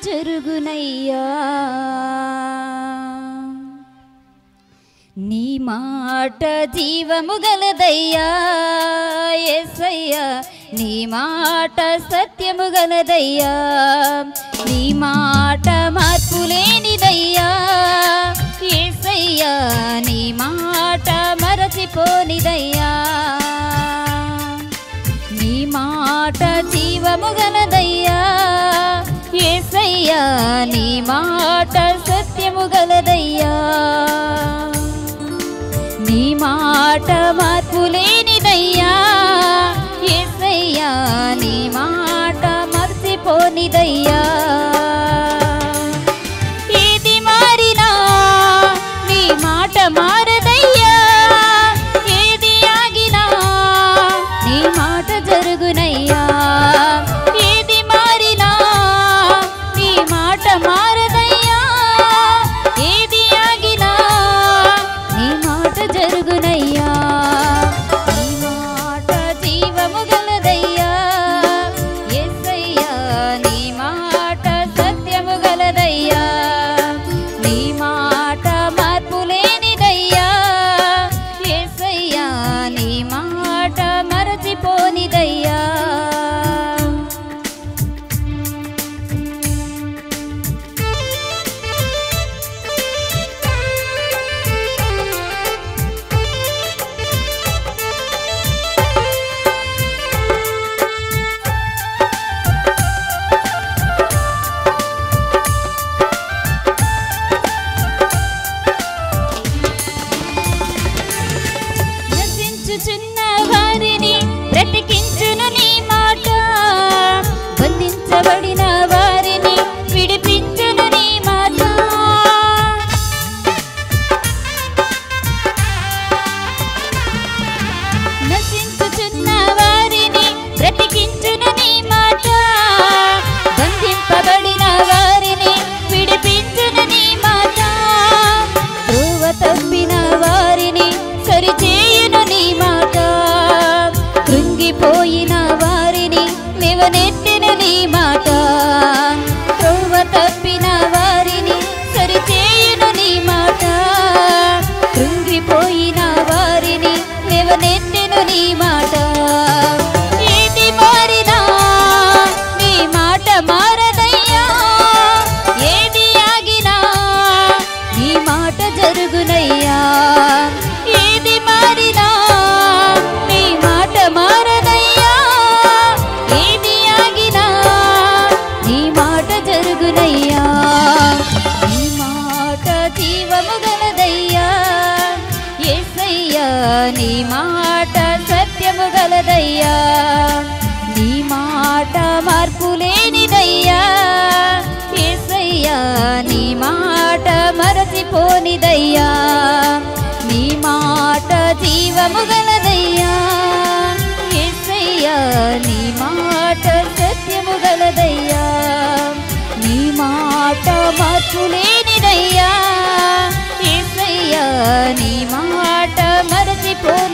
జరుగునయ్యా నీ మాట జీవము గలదయ్యా యేసయ్యా నీ మాట సత్యము గలదయ్యా నీ మాట మార్పు లేనిదయ్యా యేసయ్యా నీ మాట మరచిపోనిదయ్యా నీ మాట జీవము గలదయ్యా యేసయ్యా నీ మాట సత్యము గలదయ్యా నీ మాట మార్పు లేనిదయ్యా యేసయ్యా నీ మాట మర్చిపోనిదయ్యా ఏది మారినా నీ మాట మారదయ్యా ఏది ఆగినా నీ మాట జరుగునయ్యా ఏది మారినా నీ మాట మారదయ్యా ఏది ఆగినా నీ మాట జరుగునయ్యా నీ మాట జీవము గలదయ్యా యేసయ్యా నీ మాట సత్యము గలదయ్యా నీ మాట మార్పు లేనిదయ్యా యేసయ్యా నీ మాట మరచిపోనిదయ్యా నశించుచున్న వారిని బ్రతికించును నీ మాట బంధించబడిన వారిని విడిపించును నీ మాట నశించుచున్న వారిని బ్రతికించును నీ మాట బంధింపబడిన వారిని విడిపించును నీ మాట త్రోవ తప్పిన వారిని సరిచేయును నీ మాట కృంగిపోయిన వారిని లేవనెత్తెను నీ మాట త్రోవ తప్పిన వారిని సరిచేయును నీ మాట కృంగిపోయిన వారిని లేవనెత్తెను నీ మాట ఏది మారినా నీ మాట మారదయ్యా ఏది ఆగినా నీ మాట జరుగునయ్యా ఏది మారినా నీ మాట మారదయ్యా ఏది ఆగినా నీ మాట జరుగునయ్యా నీ మాట జీవము గలదయ్యా యేసయ్యా నీ మాట సత్యము గలదయ్యా నీ మాట మార్పు లేనిదయ్యా యేసయ్యా నీ మాట మరచిపోనిదయ్యా నీ మాట జీవము గలదయ్యా యేసయ్యా నీ మాట సత్యము గలదయ్యా నీ మాట మార్పు లేనిదయ్యా యేసయ్యా నీ మాట మరచిపోని